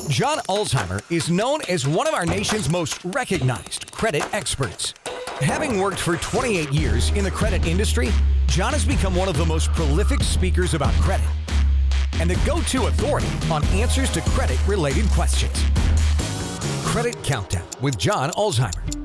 John Ulzheimer is known as one of our nation's most recognized credit experts. Having worked for 28 years in the credit industry, John has become one of the most prolific speakers about credit and the go-to authority on answers to credit-related questions. Credit Countdown with John Ulzheimer.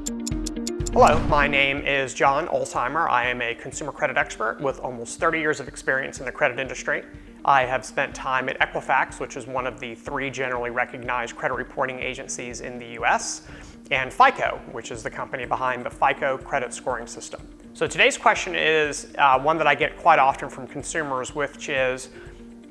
Hello, my name is John Ulzheimer. I am a consumer credit expert with almost 30 years of experience in the credit industry. I have spent time at Equifax, which is one of the 3 generally recognized credit reporting agencies in the US, and FICO, which is the company behind the FICO credit scoring system. So today's question is one that I get quite often from consumers, which is,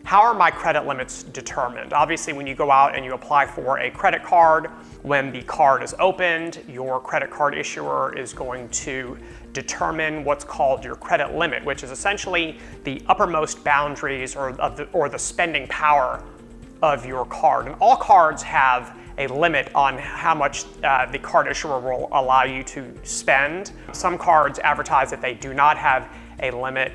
how are my credit limits determined? Obviously, when you go out and you apply for a credit card, when the card is opened, your credit card issuer is going to determine what's called your credit limit, which is essentially the uppermost boundaries or the spending power of your card. And all cards have a limit on how much the card issuer will allow you to spend. Some cards advertise that they do not have a limit,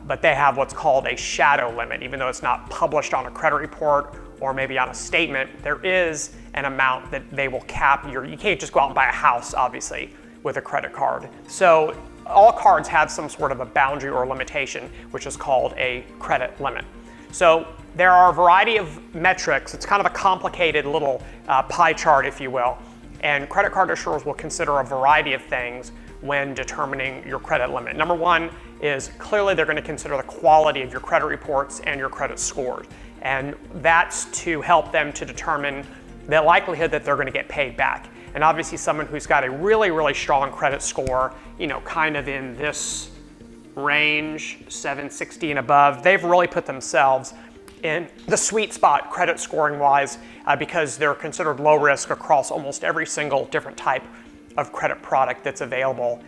but they have what's called a shadow limit. Even though it's not published on a credit report or maybe on a statement, there is an amount that they will cap you can't just go out and buy a house, obviously, with a credit card. So all cards have some sort of a boundary or limitation, which is called a credit limit. So there are a variety of metrics. It's kind of a complicated little pie chart, if you will. And credit card issuers will consider a variety of things when determining your credit limit. Number one is clearly they're going to consider the quality of your credit reports and your credit scores. And that's to help them to determine the likelihood that they're going to get paid back. And obviously someone who's got a really, really strong credit score, kind of in this range, 760 and above, they've really put themselves in the sweet spot credit scoring wise because they're considered low risk across almost every single different type of credit product that's available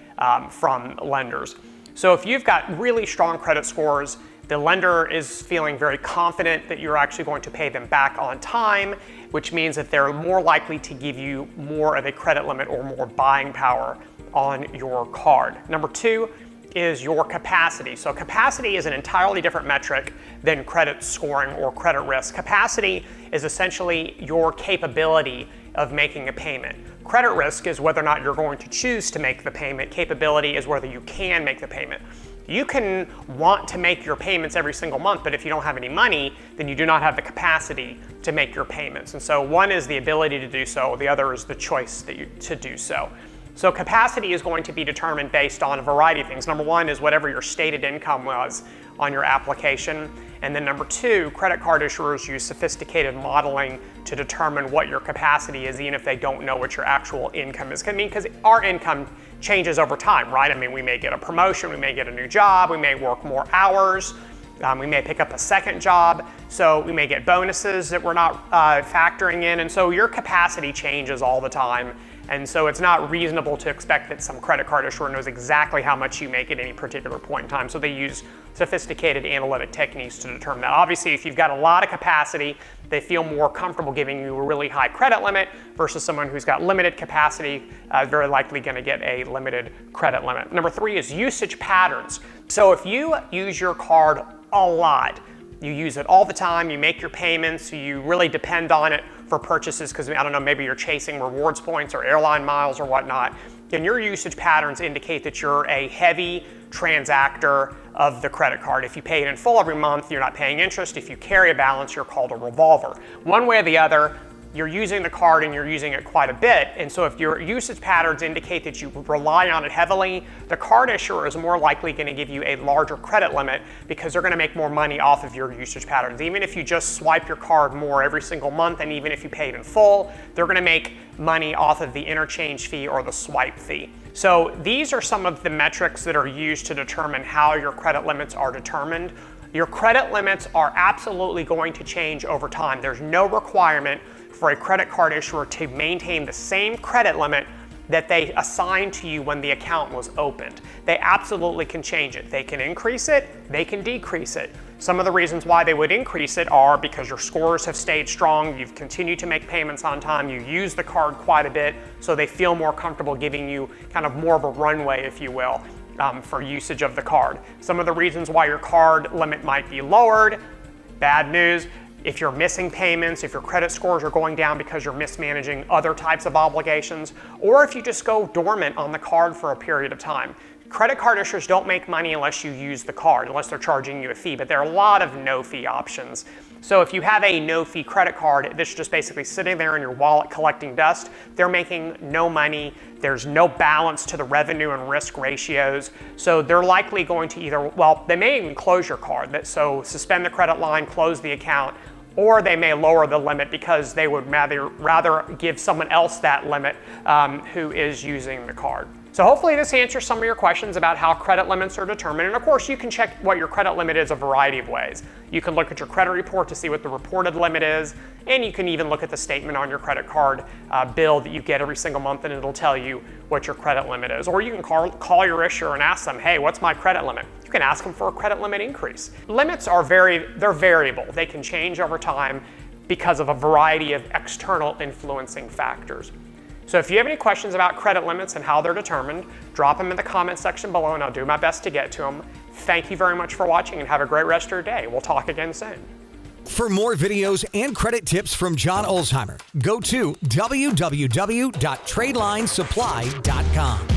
from lenders. So if you've got really strong credit scores, the lender is feeling very confident that you're actually going to pay them back on time, which means that they're more likely to give you more of a credit limit or more buying power on your card. Number 2 is your capacity. So capacity is an entirely different metric than credit scoring or credit risk. Capacity is essentially your capability of making a payment. Credit risk is whether or not you're going to choose to make the payment. Capability is whether you can make the payment. You can want to make your payments every single month, but if you don't have any money, then you do not have the capacity to make your payments. And so one is the ability to do so, the other is the choice to do so. So capacity is going to be determined based on a variety of things. Number 1 is whatever your stated income was on your application. And then number 2, credit card issuers use sophisticated modeling to determine what your capacity is, even if they don't know what your actual income is. Because our income changes over time, right? I mean, we may get a promotion, we may get a new job, we may work more hours, we may pick up a second job, so we may get bonuses that we're not factoring in, and so your capacity changes all the time. And so it's not reasonable to expect that some credit card issuer knows exactly how much you make at any particular point in time. So they use sophisticated analytic techniques to determine that. Obviously, if you've got a lot of capacity, they feel more comfortable giving you a really high credit limit versus someone who's got limited capacity, very likely going to get a limited credit limit. Number 3 is usage patterns. So if you use your card a lot, you use it all the time, you make your payments, you really depend on it for purchases because, I don't know, maybe you're chasing rewards points or airline miles or whatnot, then your usage patterns indicate that you're a heavy transactor of the credit card. If you pay it in full every month, you're not paying interest. If you carry a balance, you're called a revolver. One way or the other, you're using the card and you're using it quite a bit. And so if your usage patterns indicate that you rely on it heavily, the card issuer is more likely going to give you a larger credit limit because they're going to make more money off of your usage patterns. Even if you just swipe your card more every single month, and even if you pay it in full, they're going to make money off of the interchange fee or the swipe fee. So these are some of the metrics that are used to determine how your credit limits are determined. Your credit limits are absolutely going to change over time. There's no requirement for a credit card issuer to maintain the same credit limit that they assigned to you when the account was opened. They absolutely can change it. They can increase it, they can decrease it. Some of the reasons why they would increase it are because your scores have stayed strong, you've continued to make payments on time, you use the card quite a bit, so they feel more comfortable giving you kind of more of a runway, if you will, for usage of the card. Some of the reasons why your card limit might be lowered, bad news, if you're missing payments, if your credit scores are going down because you're mismanaging other types of obligations, or if you just go dormant on the card for a period of time. Credit card issuers don't make money unless you use the card, unless they're charging you a fee, but there are a lot of no-fee options. So if you have a no-fee credit card, this is just basically sitting there in your wallet collecting dust. They're making no money. There's no balance to the revenue and risk ratios. So they're likely going to either, well, they may even close your card, so suspend the credit line, close the account, or they may lower the limit because they would rather give someone else that limit who is using the card. So hopefully this answers some of your questions about how credit limits are determined. And of course, you can check what your credit limit is a variety of ways. You can look at your credit report to see what the reported limit is, and you can even look at the statement on your credit card bill that you get every single month, and it'll tell you what your credit limit is. Or you can call your issuer and ask them, hey, what's my credit limit? You can ask them for a credit limit increase. Limits are they're variable. They can change over time because of a variety of external influencing factors. So if you have any questions about credit limits and how they're determined, drop them in the comment section below and I'll do my best to get to them. Thank you very much for watching and have a great rest of your day. We'll talk again soon. For more videos and credit tips from John Ulzheimer, go to www.tradelinesupply.com.